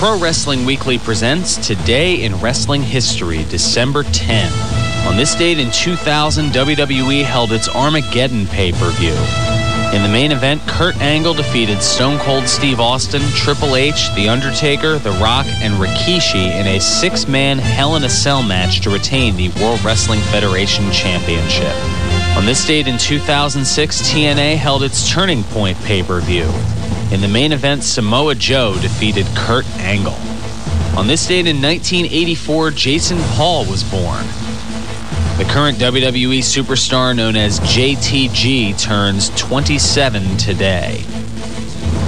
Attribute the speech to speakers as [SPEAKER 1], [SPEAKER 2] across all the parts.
[SPEAKER 1] Pro Wrestling Weekly presents Today in Wrestling History, December 10. On this date in 2000, WWE held its Armageddon pay-per-view. In the main event, Kurt Angle defeated Stone Cold Steve Austin, Triple H, The Undertaker, The Rock, and Rikishi in a six-man Hell in a Cell match to retain the World Wrestling Federation Championship. On this date in 2006, TNA held its Turning Point pay-per-view. In the main event, Samoa Joe defeated Kurt Angle. On this date in 1984, Jason Paul was born. The current WWE superstar known as JTG turns 27 today.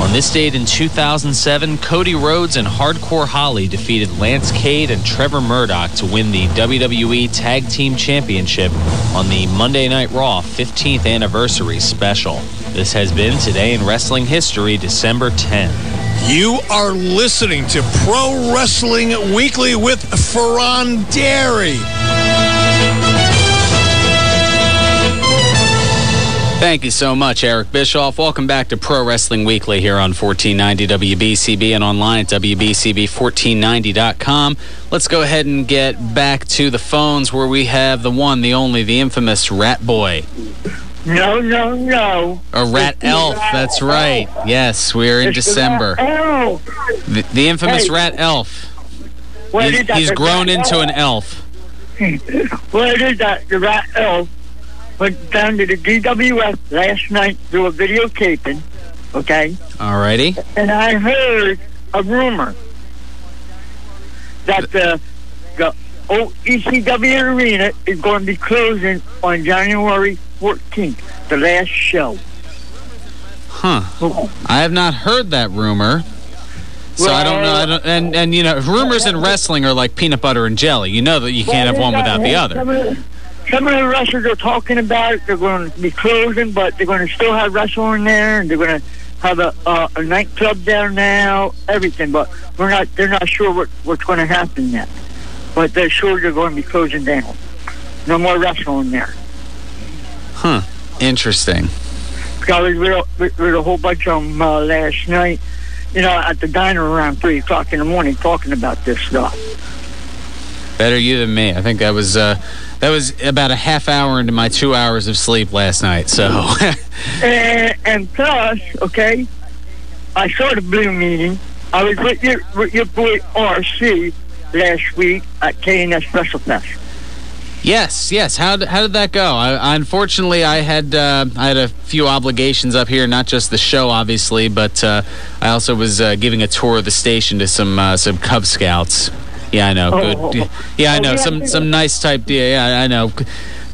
[SPEAKER 1] On this date in 2007, Cody Rhodes and Hardcore Holly defeated Lance Cade and Trevor Murdoch to win the WWE Tag Team Championship on the Monday Night Raw 15th Anniversary Special. This has been Today in Wrestling History, December 10.
[SPEAKER 2] You are listening to Pro Wrestling Weekly with Ferran Derry.
[SPEAKER 1] Thank you so much, Eric Bischoff. Welcome back to Pro Wrestling Weekly here on 1490 WBCB and online at WBCB1490.com. Let's go ahead and get back to the phones where we have the one, the only, the infamous Rat Boy.
[SPEAKER 3] No.
[SPEAKER 1] A Rat Elf, that's right. Yes, we're in December. The infamous Rat Elf. He's grown into an elf.
[SPEAKER 3] What is that? The Rat Elf went down to the DWF last night to do a videotaping, okay?
[SPEAKER 1] Alrighty.
[SPEAKER 3] And I heard a rumor that the ECW Arena is going to be closing on January 14th, the last show.
[SPEAKER 1] Huh. I have not heard that rumor. So I don't know. And you know, rumors in wrestling are like peanut butter and jelly. You know that you can't have one without the other.
[SPEAKER 3] Some of the wrestlers are talking about it. They're going to be closing, but they're going to still have wrestling there, and they're going to have a nightclub there now, everything. But they're not sure what's going to happen yet. But they're sure they're going to be closing down. No more wrestling there.
[SPEAKER 1] Huh. Interesting.
[SPEAKER 3] I was with a whole bunch of them last night, you know, at the diner around 3 o'clock in the morning talking about this stuff.
[SPEAKER 1] Better you than me. I think that was about a half hour into my 2 hours of sleep last night. So,
[SPEAKER 3] and plus, okay, I saw the Blue meeting. I was with your boy RC last week at KNS Special Fest.
[SPEAKER 1] Yes. How did that go? Unfortunately, I had a few obligations up here, not just the show, obviously, but I also was giving a tour of the station to some Cub Scouts. Yeah, I know. Good. Yeah, I know. Some nice type. Yeah, I know.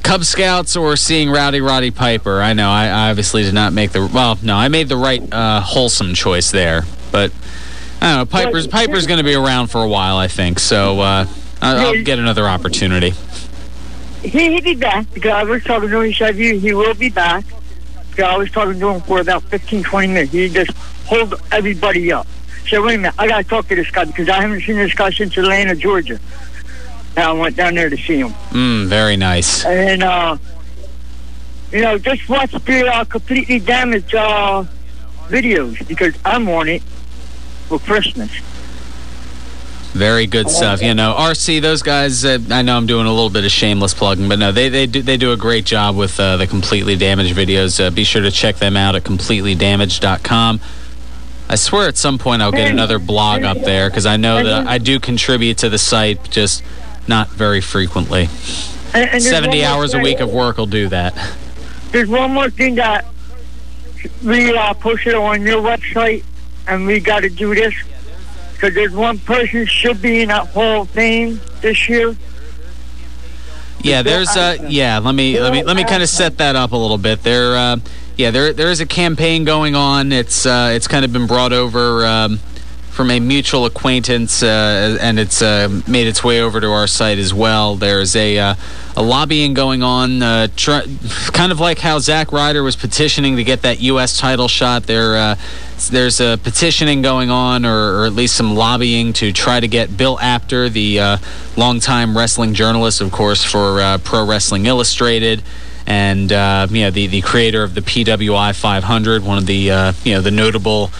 [SPEAKER 1] Cub Scouts or seeing Roddy Piper. I know. I obviously did not make I made the right wholesome choice there. But I don't know. Piper's going to be around for a while, I think. So I'll get another opportunity.
[SPEAKER 3] He'll be back because I was talking to him. He said he will be back. Because I was talking to him for about 15, 20 minutes. He just hold everybody up. So wait a minute, I got to talk to this guy because I haven't seen this guy since Atlanta, Georgia. And I went down there to see him.
[SPEAKER 1] Very nice.
[SPEAKER 3] And, just watch the completely damaged videos because I'm on it for Christmas.
[SPEAKER 1] Very good stuff. You know, RC, those guys, I know I'm doing a little bit of shameless plugging, but no, they do a great job with the Completely Damaged videos. Be sure to check them out at completely-damaged.com. I swear at some point I'll get another blog up there because I know that I do contribute to the site, just not very frequently. 70 hours a week of work will do that.
[SPEAKER 3] There's one more thing that we posted on your website, and we got to do this because there's one person should be in that Hall of Fame this year.
[SPEAKER 1] Yeah, there's let me kind of set that up a little bit. There is a campaign going on. It's kind of been brought over from a mutual acquaintance, and it's made its way over to our site as well. There's a lobbying going on, kind of like how Zack Ryder was petitioning to get that U.S. title shot. There's a petitioning going on, or at least some lobbying to try to get Bill Apter, the longtime wrestling journalist, of course, for Pro Wrestling Illustrated, and the creator of the PWI 500, one of the the notable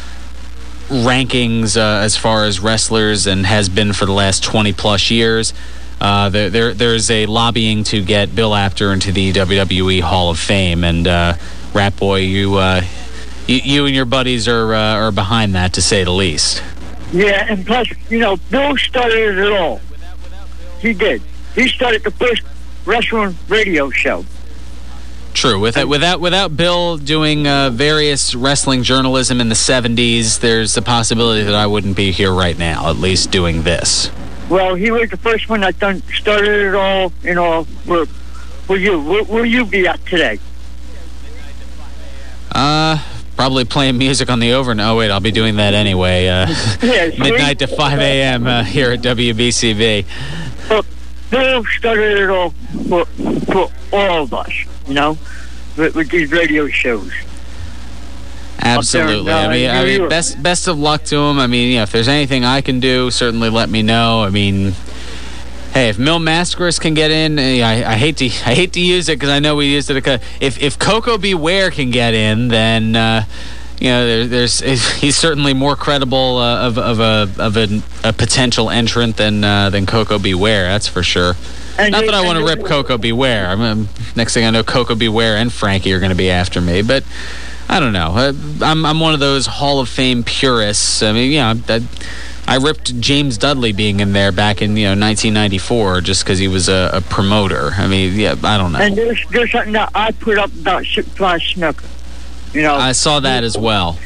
[SPEAKER 1] rankings as far as wrestlers and has been for the last 20-plus years. There's a lobbying to get Bill Apter into the WWE Hall of Fame, and Rat Boy, you and your buddies are behind that, to say the least.
[SPEAKER 3] Yeah, and plus, Bill started it all. He did. He started the first wrestling radio show.
[SPEAKER 1] True. Without Bill doing various wrestling journalism in the 70s, there's a possibility that I wouldn't be here right now, at least doing this.
[SPEAKER 3] Well, he was the first one that started it all, where you be at today?
[SPEAKER 1] Probably playing music on the overnight. Oh, wait, I'll be doing that anyway. Midnight to 5 a.m. Here at WBCB.
[SPEAKER 3] Bill started it all for all of us, with these radio shows.
[SPEAKER 1] Absolutely. I mean, best of luck to him. I mean, if there's anything I can do, certainly let me know. I mean, hey, if Mil Mascaris can get in, I hate to use it because I know we used it. If Coco Beware can get in, then he's certainly more credible of a potential entrant than Coco Beware. That's for sure. Not that I want to rip Coco Beware. Next thing I know, Coco Beware and Frankie are going to be after me, but I don't know. I'm one of those Hall of Fame purists. I mean, I ripped James Dudley being in there back in 1994 just because he was a promoter. I mean, I don't know.
[SPEAKER 3] And there's something that I put up about Six-Flash Snooker.
[SPEAKER 1] I saw that as well.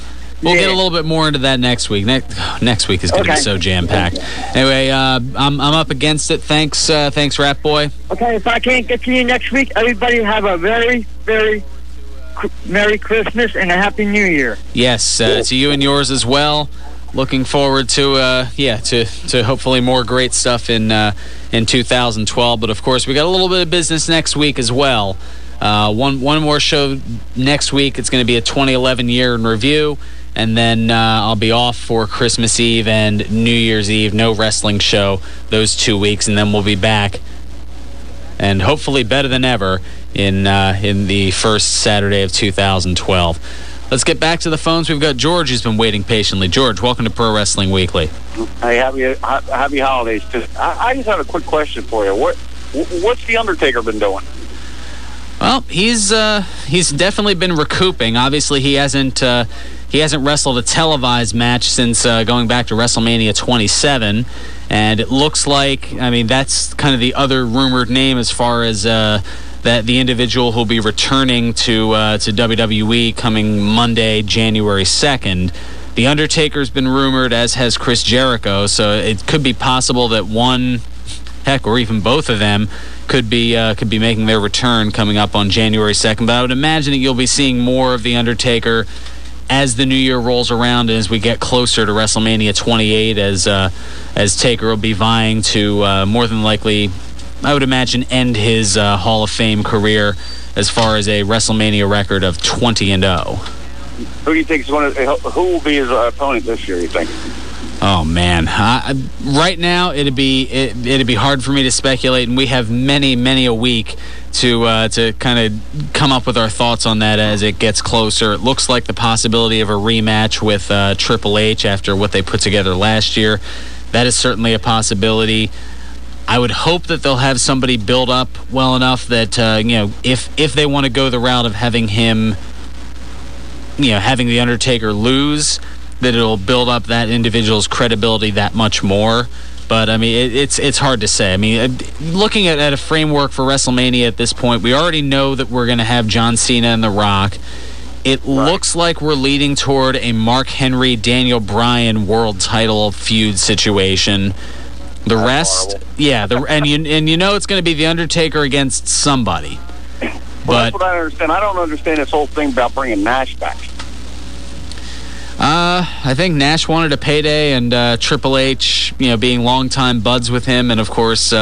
[SPEAKER 1] We'll get a little bit more into that next week. Next week is going to be so jam-packed. Anyway, I'm up against it. Thanks, Rat Boy.
[SPEAKER 3] Okay, if I can't get to you next week, everybody have a very, very Merry Christmas and a Happy New Year.
[SPEAKER 1] Yes, to you and yours as well. Looking forward to to hopefully more great stuff in 2012. But of course, we got a little bit of business next week as well. One more show next week. It's going to be a 2011 year in review, and then I'll be off for Christmas Eve and New Year's Eve. No wrestling show those 2 weeks, and then we'll be back, and hopefully better than ever in the first Saturday of 2012. Let's get back to the phones. We've got George who's been waiting patiently. George, welcome to Pro Wrestling Weekly.
[SPEAKER 4] Hey, happy holidays. I just have a quick question for you. What's The Undertaker been doing?
[SPEAKER 1] Well, he's definitely been recouping. Obviously, he hasn't wrestled a televised match since going back to WrestleMania 27, and it looks like, that's kind of the other rumored name as far as that the individual who'll be returning to WWE coming Monday, January 2nd. The Undertaker's been rumored, as has Chris Jericho, so it could be possible that one, heck, or even both of them could be making their return coming up on January 2nd. But I would imagine that you'll be seeing more of The Undertaker as the new year rolls around and as we get closer to WrestleMania 28, as Taker will be vying to more than likely, I would imagine, end his Hall of Fame career as far as a WrestleMania record of 20-0.
[SPEAKER 4] Who do you think who will be his opponent this year, you think?
[SPEAKER 1] Oh man, right now it'd be hard for me to speculate, and we have many a week to kind of come up with our thoughts on that as it gets closer. It looks like the possibility of a rematch with Triple H after what they put together last year. That is certainly a possibility. I would hope that they'll have somebody build up well enough that if they want to go the route of having him, having The Undertaker lose, that it'll build up that individual's credibility that much more. But it's hard to say. Looking at a framework for WrestleMania at this point, we already know that we're going to have John Cena and The Rock. It looks like we're leading toward a Mark Henry, Daniel Bryan world title feud situation. The rest, and it's going to be The Undertaker against somebody.
[SPEAKER 4] Well, that's what I understand. I don't understand this whole thing about bringing Nash back.
[SPEAKER 1] I think Nash wanted a payday, and Triple H, being longtime buds with him, and of course,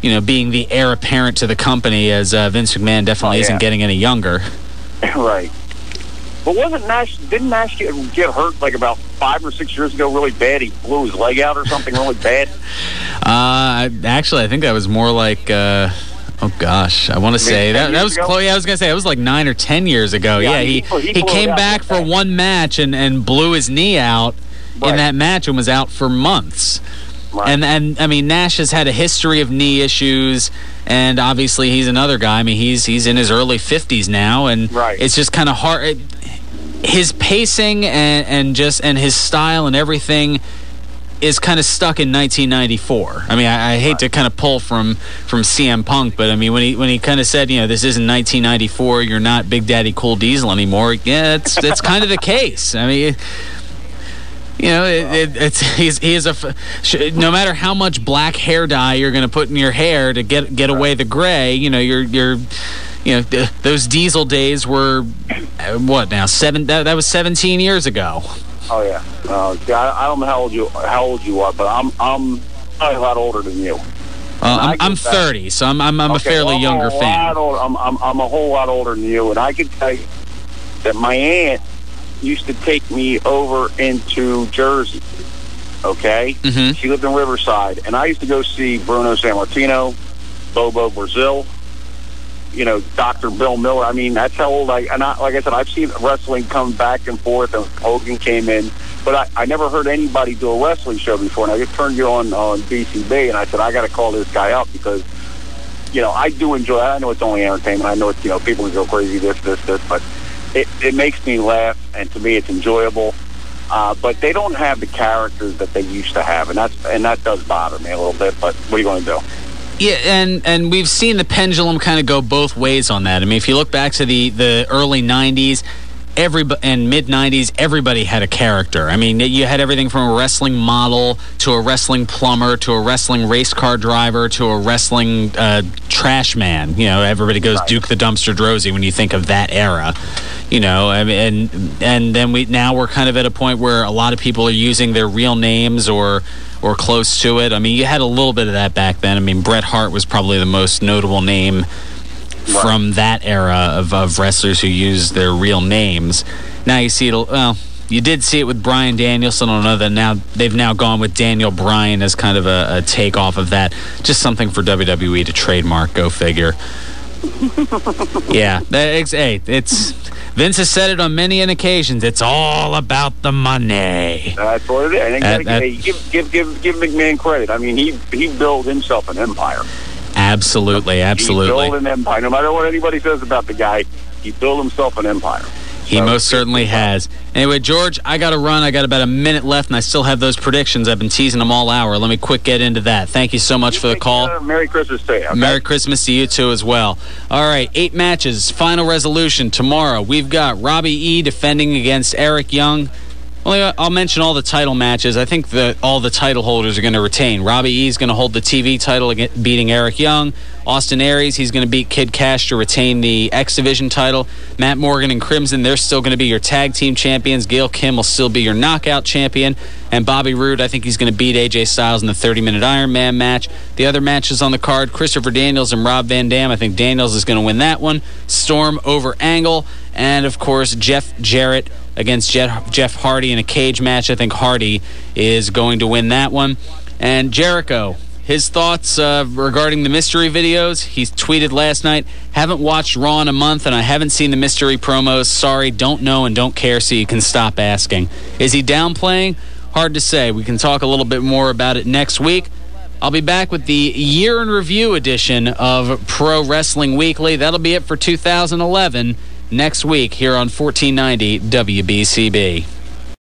[SPEAKER 1] being the heir apparent to the company, as Vince McMahon definitely isn't getting any younger.
[SPEAKER 4] Right. But didn't Nash get hurt like about 5 or 6 years ago really bad? He blew his leg out or something really bad?
[SPEAKER 1] Actually, I think that was more like, oh gosh, I want to say that was close. I was going to say it was like 9 or 10 years ago. Yeah, he came back for one match and blew his knee out. in that match and was out for months.
[SPEAKER 4] Right.
[SPEAKER 1] And I mean, Nash has had a history of knee issues, and obviously he's another guy. I mean, he's in his early 50s now, and it's just kind of hard. His pacing and his style and everything is kind of stuck in 1994. I mean, I hate to kind of pull from CM Punk, but I mean, when he kind of said, this isn't 1994, you're not Big Daddy Cool Diesel anymore. Yeah, it's kind of the case. I mean, he is no matter how much black hair dye you're going to put in your hair to get away the gray, those Diesel days were what now? That was 17 years ago.
[SPEAKER 4] Oh yeah. I don't know how old you are, but I'm probably a lot older than you.
[SPEAKER 1] I'm 30, so I'm a fairly younger fan.
[SPEAKER 4] I'm a whole lot older than you, and I can tell you that my aunt used to take me over into Jersey. Okay, She lived in Riverside, and I used to go see Bruno Sammartino, Bobo Brazil, Dr. Bill Miller. I mean, that's how old like I said, I've seen wrestling come back and forth, and Hogan came in, but I never heard anybody do a wrestling show before, and I just turned you on BCB, and I said, I got to call this guy up because, I do enjoy it. I know it's only entertainment. I know it's, people can go crazy, this, but it makes me laugh, and to me it's enjoyable. But they don't have the characters that they used to have, and that does bother me a little bit, but what are you going to do?
[SPEAKER 1] Yeah, and we've seen the pendulum kind of go both ways on that. I mean, if you look back to the early 90s and mid-90s, everybody had a character. I mean, you had everything from a wrestling model to a wrestling plumber to a wrestling race car driver to a wrestling trash man. Everybody goes Duke the Dumpster Droese when you think of that era. I mean, and then we're kind of at a point where a lot of people are using their real names or close to it. I mean, you had a little bit of that back then. I mean, Bret Hart was probably the most notable name from that era of wrestlers who used their real names. Now you see it. Well, you did see it with Bryan Danielson. I don't know that they've now gone with Daniel Bryan as kind of a takeoff of that. Just something for WWE to trademark. Go figure. Yeah, it's Vince has said it on many occasions. It's all about the money.
[SPEAKER 4] That's what it is. Give McMahon credit. I mean, he built himself an empire.
[SPEAKER 1] Absolutely.
[SPEAKER 4] He built an empire. No matter what anybody says about the guy, he built himself an empire.
[SPEAKER 1] He most certainly has. Anyway, George, I got to run. I got about a minute left, and I still have those predictions. I've been teasing them all hour. Let me quick get into that. Thank you so much for the call.
[SPEAKER 4] Merry Christmas to you. Okay?
[SPEAKER 1] Merry Christmas to you, too, as well. All right, 8 matches, Final Resolution. Tomorrow, we've got Robbie E. defending against Eric Young. Well, I'll mention all the title matches. I think all the title holders are going to retain. Robbie E. is going to hold the TV title, beating Eric Young. Austin Aries, he's going to beat Kid Cash to retain the X Division title. Matt Morgan and Crimson, they're still going to be your tag team champions. Gail Kim will still be your knockout champion. And Bobby Roode, I think he's going to beat AJ Styles in the 30-minute Iron Man match. The other matches on the card, Christopher Daniels and Rob Van Dam. I think Daniels is going to win that one. Storm over Angle. And, of course, Jeff Jarrett against Jeff Hardy in a cage match. I think Hardy is going to win that one. And Jericho, his thoughts regarding the mystery videos. He tweeted last night, haven't watched Raw in a month, and I haven't seen the mystery promos. Sorry, don't know and don't care, so you can stop asking. Is he downplaying? Hard to say. We can talk a little bit more about it next week. I'll be back with the Year in Review edition of Pro Wrestling Weekly. That'll be it for 2011 next week here on 1490 WBCB.